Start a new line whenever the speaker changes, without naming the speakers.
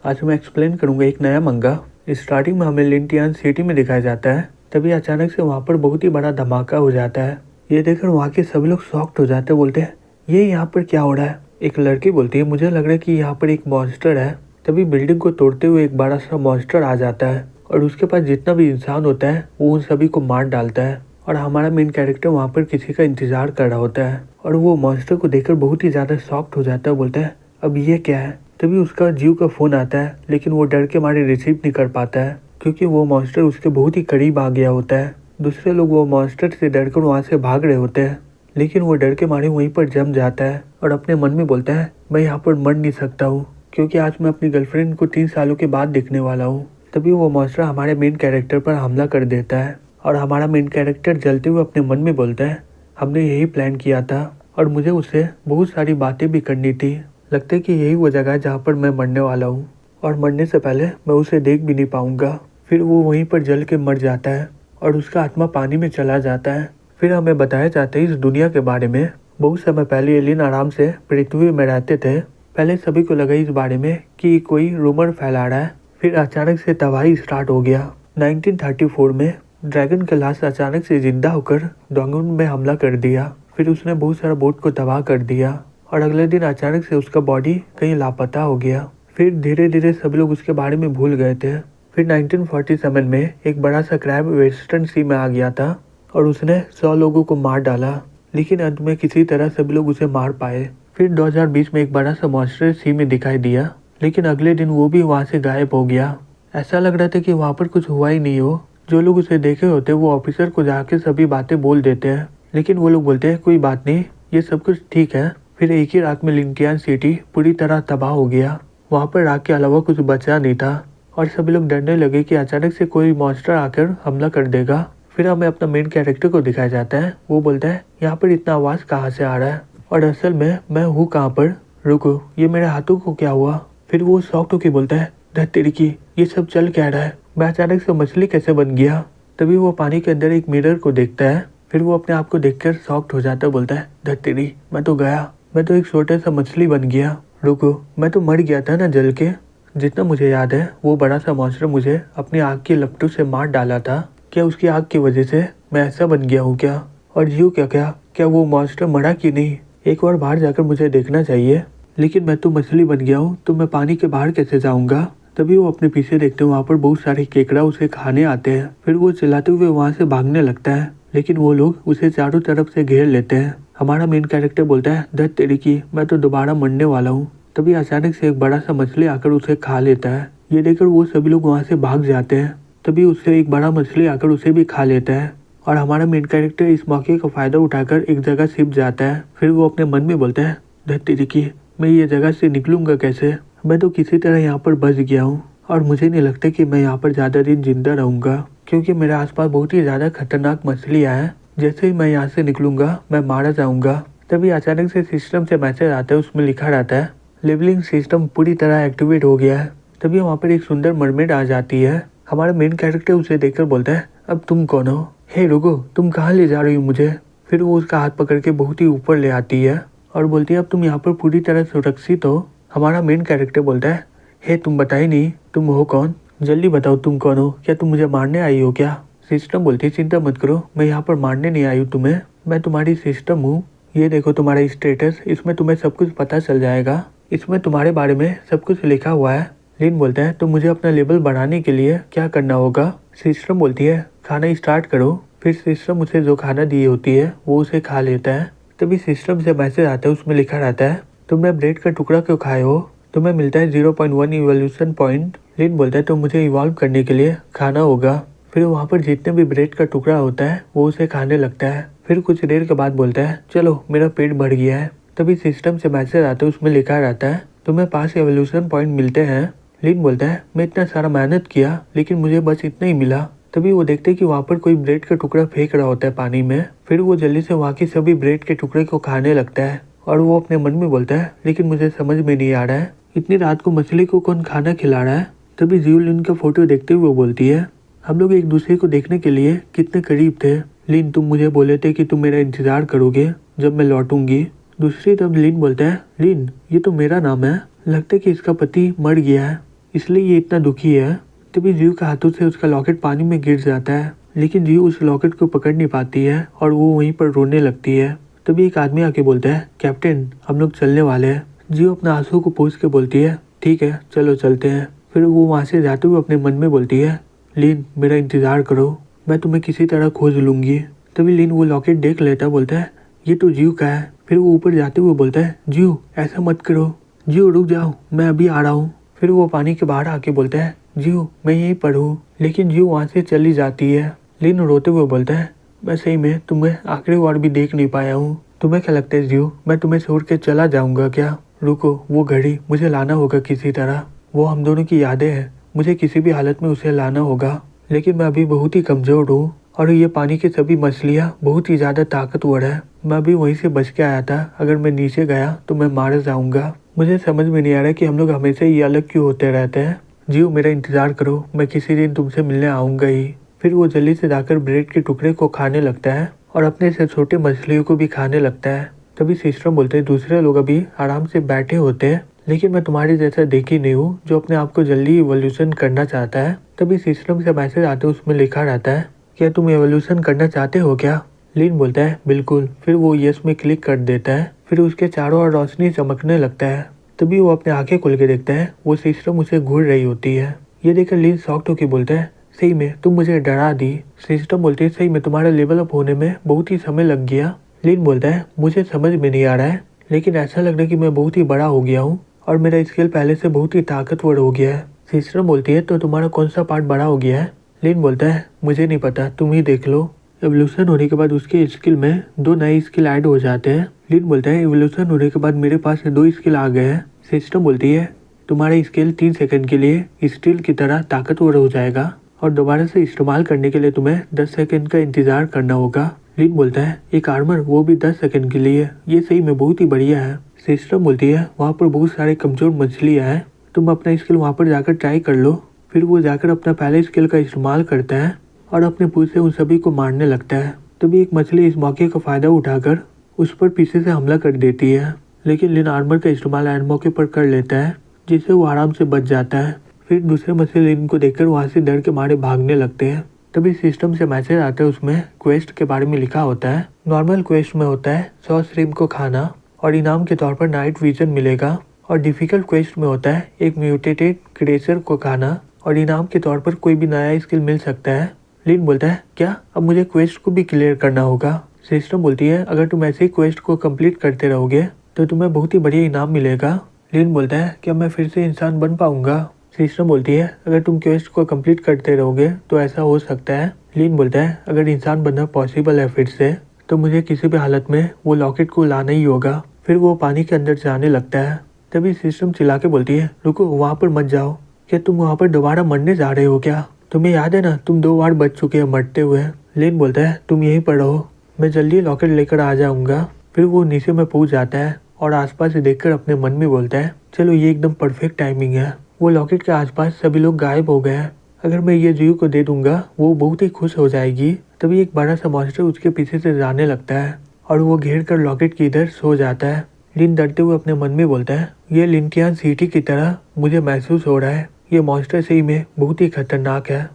आज मैं एक्सप्लेन करूंगा एक नया मंगा। स्टार्टिंग में हमें लिंटियान सिटी में दिखाया जाता है, तभी अचानक से वहाँ पर बहुत ही बड़ा धमाका हो जाता है। ये देखकर वहाँ के सभी लोग शॉक्ड हो जाते हैं, बोलते हैं ये यहाँ पर क्या हो रहा है। एक लड़की बोलती है मुझे लग रहा है कि यहाँ पर एक मॉन्स्टर है। तभी बिल्डिंग को तोड़ते हुए एक बड़ा सा मॉन्स्टर आ जाता है और उसके पास जितना भी इंसान होता है वो उन सभी को मार डालता है। और हमारा मेन कैरेक्टर वहाँ पर किसी का इंतजार कर रहा होता है और वो मॉन्स्टर को देखकर बहुत ही ज़्यादा शॉक्ड हो जाता है, बोलता है अब ये क्या है। तभी उसका जियो का फ़ोन आता है, लेकिन वो डर के मारे रिसीव नहीं कर पाता है क्योंकि वो मॉन्स्टर उसके बहुत ही करीब आ गया होता है। दूसरे लोग वो मॉन्स्टर से डरकर वहाँ से भाग रहे होते हैं, लेकिन वो डर के मारे वहीं पर जम जाता है और अपने मन में बोलता है मैं यहाँ पर मर नहीं सकता हूँ क्योंकि आज मैं अपनी गर्लफ्रेंड को 3 सालों के बाद देखने वाला हूँ। तभी वो मॉन्स्टर हमारे मेन कैरेक्टर पर हमला कर देता है और हमारा मेन कैरेक्टर जलते हुए अपने मन में बोलता है हमने यही प्लान किया था और मुझे उससे बहुत सारी बातें भी करनी थी। लगता है कि यही वो जगह है जहाँ पर मैं मरने वाला हूँ और मरने से पहले मैं उसे देख भी नहीं पाऊंगा। फिर वो वहीं पर जल के मर जाता है और उसका आत्मा पानी में चला जाता है। फिर हमें बताया जाता है इस दुनिया के बारे में। बहुत समय पहले एलियन आराम से पृथ्वी में रहते थे। पहले सभी को लगा इस बारे में कि कोई रूमर फैला रहा है, फिर अचानक से तबाही स्टार्ट हो गया। 1934 में ड्रैगन का लाश अचानक से जिंदा होकर डोंगुन में हमला कर दिया। फिर उसने बहुत सारा बोट को तबाह कर दिया और अगले दिन अचानक से उसका बॉडी कहीं लापता हो गया। फिर धीरे धीरे सभी लोग उसके बारे में भूल गए थे। फिर 1947 में एक बड़ा सा क्रैब वेस्टर्न सी में आ गया था और उसने 100 लोगों को मार डाला, लेकिन अंत में किसी तरह सभी लोग उसे मार पाए। फिर 2020 में एक बड़ा सा मॉन्स्टर सी में दिखाई दिया, लेकिन अगले दिन वो भी वहाँ से गायब हो गया। ऐसा लग रहा था कि वहाँ पर कुछ हुआ ही नहीं हो। जो लोग उसे देखे होते वो ऑफिसर को जाके सभी बातें बोल देते हैं, लेकिन वो लोग बोलते हैं कोई बात नहीं, ये सब कुछ ठीक है। फिर एक ही रात में लिंटियान सिटी पूरी तरह तबाह हो गया। वहाँ पर राख के अलावा कुछ बचा नहीं था और सभी लोग डरने लगे कि अचानक से कोई मॉन्स्टर आकर हमला कर देगा। फिर हमें अपना मेन कैरेक्टर को दिखाया जाता है। वो बोलता है यहाँ पर इतना आवाज़ कहाँ से आ रहा है और असल में मैं हूँ कहाँ पर, रुको ये मेरे हाथों को क्या हुआ। फिर वो शॉक्ड होकर बोलता है धत्तेरी की ये सब चल क्या रहा है, मैं अचानक से मछली कैसे बन गया। तभी वो पानी के अंदर एक मिरर को देखता है। फिर वो अपने आप को देखकर शॉक्ड हो जाता है, बोलता है धत्तेरी मैं तो गया, मैं तो एक छोटा सा मछली बन गया। रुको मैं तो मर गया था ना जल के। जितना मुझे याद है वो बड़ा सा मॉन्स्टर मुझे अपनी आग की लपटों से मार डाला था। क्या उसकी आग की वजह से मैं ऐसा बन गया हूँ क्या? और जीव क्या वो मॉन्स्टर मरा कि नहीं? एक बार बाहर जाकर मुझे देखना चाहिए। लेकिन मैं तो मछली बन गया हूँ तो मैं पानी के बाहर कैसे जाऊँगा? तभी वो अपने पीछे देखते हैं, वहाँ पर बहुत सारे केकड़ा उसे खाने आते हैं। फिर वो चिल्लाते हुए वहाँ से भागने लगता है, लेकिन वो लोग उसे चारों तरफ से घेर लेते हैं। हमारा मेन कैरेक्टर बोलता है धत तेरी की मैं तो दोबारा मरने वाला हूँ। तभी अचानक से एक बड़ा सा मछली आकर उसे खा लेता है। ये देखकर वो सभी लोग वहाँ से भाग जाते हैं। तभी उससे एक बड़ा मछली आकर उसे भी खा लेता है और हमारा मेन कैरेक्टर इस मौके का फायदा उठाकर एक जगह छिप जाता है। फिर वो अपने मन में बोलता है धत तेरी की मैं ये जगह से निकलूंगा कैसे, मैं तो किसी तरह यहाँ पर बच गया हूँ और मुझे नहीं लगता कि मैं यहाँ पर ज़्यादा दिन जिंदा रहूँगा क्योंकि मेरे आसपास बहुत ही ज़्यादा खतरनाक मछलियाँ हैं। जैसे ही मैं यहाँ से निकलूंगा मैं मारा जाऊंगा। तभी अचानक से सिस्टम से मैसेज आता है, उसमें लिखा रहता है लेवलिंग सिस्टम पूरी तरह एक्टिवेट हो गया है। तभी वहाँ पर एक सुंदर मरमेड आ जाती है। हमारा मेन कैरेक्टर उसे देखकर बोलता है अब तुम कौन हो, हे रुको तुम कहाँ ले जा रही हो मुझे। फिर वो उसका हाथ पकड़ के बहुत ही ऊपर ले आती है और बोलती है अब तुम यहाँ पर पूरी तरह सुरक्षित हो। हमारा मेन कैरेक्टर बोलता है हे तुम बताई नहीं तुम हो कौन, जल्दी बताओ तुम कौन हो, क्या तुम मुझे मारने आई हो क्या? सिस्टम बोलती है चिंता मत करो मैं यहाँ पर मारने नहीं आई हूँ तुम्हें, मैं तुम्हारी सिस्टम हूँ। ये देखो तुम्हारा स्टेटस, इसमें तुम्हें सब कुछ पता चल जाएगा, इसमें तुम्हारे बारे में सब कुछ लिखा हुआ है। लिन बोलता है तो मुझे अपना लेवल बढ़ाने के लिए क्या करना होगा? सिस्टम बोलती है खाना स्टार्ट करो। फिर सिस्टम उसे जो खाना दी होती है वो उसे खा लेता है। तभी सिस्टम से मैसेज आता है, उसमें लिखा रहता है तुमने ब्रेड का टुकड़ा क्यों खाए हो, तुम्हें मिलता है 0.1 इवोल्यूशन पॉइंट। लिन बोलता है तो मुझे इवॉल्व करने के लिए खाना होगा। फिर वहाँ पर जितने भी ब्रेड का टुकड़ा होता है वो उसे खाने लगता है। फिर कुछ देर के बाद बोलता है चलो मेरा पेट भर गया है। तभी सिस्टम से मैसेज आता है, उसमें लिखा रहता है तुम्हें 5 एवोल्यूशन पॉइंट मिलते हैं। लिन बोलता है मैं इतना सारा मेहनत किया लेकिन मुझे बस इतना ही मिला। तभी वो देखते हैं कि वहाँ पर कोई ब्रेड का टुकड़ा फेंक रहा होता है पानी में। फिर वो जल्दी से वहाँ की सभी ब्रेड के टुकड़े को खाने लगता है और वो अपने मन में बोलता है लेकिन मुझे समझ में नहीं आ रहा है इतनी रात को मछली को कौन खाना खिला रहा है। तभी जीव लिन का फोटो देखते हुए वो बोलती है हम लोग एक दूसरे को देखने के लिए कितने करीब थे। लिन तुम मुझे बोले थे कि तुम मेरा इंतजार करोगे जब मैं लौटूंगी। दूसरी तरफ लिन बोलता है लिन ये तो मेरा नाम है, लगता है कि इसका पति मर गया है, इसलिए ये इतना दुखी है। तभी जियो के हाथों से उसका लॉकेट पानी में गिर जाता है, लेकिन जियो उस लॉकेट को पकड़ नहीं पाती है और वो वहीं पर रोने लगती है। तभी एक आदमी आके बोलता है, कैप्टन हम लोग चलने वाले हैं। जियो अपने आंसू को पोंछ के बोलती है, ठीक है चलो चलते हैं। फिर वो वहाँ से जाते हुए अपने मन में बोलती है, लिन मेरा इंतजार करो, मैं तुम्हें किसी तरह खोज लूंगी। तभी लिन वो लॉकेट देख लेता है, बोलता है ये तो जियो का है। फिर वो ऊपर जाते हुए बोलता है, जियो ऐसा मत करो, जियो रुक जाओ मैं अभी आ रहा हूँ। फिर वो पानी के बाहर आके बोलता है, जियो मैं यहीं पर हूँ। लेकिन जियो वहाँ से चली जाती है। लिन रोते हुए बोलता है, मैं सही में तुम्हें आखिरी बार भी देख नहीं पाया हूँ। तुम्हें क्या लगता है जियो मैं तुम्हें छोड़ के चला जाऊंगा क्या? रुको, वो घड़ी मुझे लाना होगा किसी तरह, वो हम दोनों की यादें हैं, मुझे किसी भी हालत में उसे लाना होगा। लेकिन मैं अभी बहुत ही कमजोर हूँ और ये पानी की सभी मछलियाँ बहुत ही ज़्यादा ताकतवर है। मैं अभी वहीं से बच के आया था, अगर मैं नीचे गया तो मैं मार जाऊंगा। मुझे समझ में नहीं आ रहा कि हम लोग हमेशा ये अलग क्यों होते रहते हैं। जियो मेरा इंतजार करो, मैं किसी दिन तुमसे मिलने आऊँगा ही। फिर वो जल्दी से जाकर ब्रेड के टुकड़े को खाने लगता है और अपने से छोटे मछलियों को भी खाने लगता है। तभी सिस्टम बोलते हैं, दूसरे लोग अभी आराम से बैठे होते हैं, लेकिन मैं तुम्हारे जैसा देखी नहीं हूँ जो अपने आप को जल्दी इवोल्यूशन करना चाहता है। तभी सिस्टम से मैसेज आते उसमें लिखा रहता है, क्या तुम एवोल्यूशन करना चाहते हो क्या? लिन बोलता है बिल्कुल। फिर वो यस में क्लिक कर देता है। फिर उसके चारों ओर रोशनी चमकने लगता है। तभी वो अपने आंखें खोल के देखता है, वो सिस्टम उसे घूर रही होती है। ये देखकर लिन शॉक्ड होकर बोलता है, सही में तुम मुझे डरा दी। सिस्टम बोलते है, सही में तुम्हारा लेवल अप होने में बहुत ही समय लग गया। लिन बोलता है, मुझे समझ में नहीं आ रहा है, लेकिन ऐसा लग रहा है कि मैं बहुत ही बड़ा हो गया हूँ और मेरा स्किल पहले से बहुत ही ताकतवर हो गया है। सिस्टम बोलती है, तो तुम्हारा कौन सा पार्ट बड़ा हो गया है? लिन बोलता है, मुझे नहीं पता, तुम ही देख लो। एवोल्यूशन होने के बाद उसके स्किल में 2 नए स्किल ऐड हो जाते हैं। लिन बोलता है, एवोल्यूशन होने के बाद मेरे पास 2 स्किल आ गए हैं। सिस्टम बोलती है, तुम्हारा स्किल 3 सेकंड के लिए स्टील की तरह ताकतवर हो जाएगा और दोबारा से इस्तेमाल करने के लिए तुम्हें 10 सेकंड का इंतजार करना होगा। लिन बोलता है, एक आर्मर वो भी 10 सेकंड के लिए, ये सही में बहुत ही बढ़िया है। सिस्टम बोलती है, वहाँ पर बहुत सारे कमजोर मछलियाँ हैं, तुम अपना स्किल वहाँ पर जाकर ट्राई कर लो। फिर वो जाकर अपना पहले स्किल का इस्तेमाल करता है और अपने पूछ से उन सभी को मारने लगता है। तभी एक मछली इस मौके का फायदा उठाकर उस पर पीछे से हमला कर देती है, लेकिन लिन आर्मर का इस्तेमाल एंड मौके पर कर लेता है, जिससे वो आराम से बच जाता है। फिर दूसरे मछली लिन को देखकर वहाँ से डर के मारे भागने लगते हैं। तभी सिस्टम से मैसेज आता है, उसमें क्वेस्ट के बारे में लिखा होता है। नॉर्मल क्वेस्ट में होता है 100 श्रिम्प को खाना और इनाम के तौर पर नाइट विजन मिलेगा, और डिफिकल्ट क्वेस्ट में होता है एक म्यूटेटेड क्रिएचर को खाना और इनाम के तौर पर कोई भी नया स्किल मिल सकता है। लिन बोलता है, क्या अब मुझे क्वेस्ट को भी क्लियर करना होगा? सिस्टम बोलती है, अगर तुम ऐसे ही क्वेस्ट को कंप्लीट करते रहोगे तो तुम्हें बहुत ही बढ़िया इनाम मिलेगा। लिन बोलता है, क्या मैं फिर से इंसान बन पाऊंगा? सिस्टम बोलती है, अगर तुम क्वेस्ट को कंप्लीट करते रहोगे तो ऐसा हो सकता है। लिन बोलता है, अगर इंसान बनना पॉसिबल है फिर से तो मुझे किसी भी हालत में वो लॉकेट को लाना ही होगा। फिर वो पानी के अंदर जाने लगता है। तभी सिस्टम चिल्ला के बोलती है, रुको वहाँ पर मत जाओ, क्या तुम वहाँ पर दोबारा मरने जा रहे हो क्या? तुम्हें याद है ना, तुम 2 बार बच चुके हैं मरते हुए। लिन बोलता है, तुम यहीं पर रहो, मैं जल्दी लॉकेट लेकर आ जाऊंगा। फिर वो नीचे में पहुंच जाता है और आसपास से देखकर अपने मन में बोलता है, चलो ये एकदम परफेक्ट टाइमिंग है। वो लॉकेट के आसपास सभी लोग गायब हो गए हैं, अगर मैं ये जियो को दे दूंगा वो बहुत ही खुश हो जाएगी। तभी एक बड़ा सा मॉन्स्टर उसके पीछे से जाने लगता है और वो घेर कर लॉकेट की इधर सो जाता है। लिन डरते हुए अपने मन में बोलता है, ये लिंटियान सिटी की तरह मुझे महसूस हो रहा है, ये मॉन्स्टर सही में बहुत ही खतरनाक है।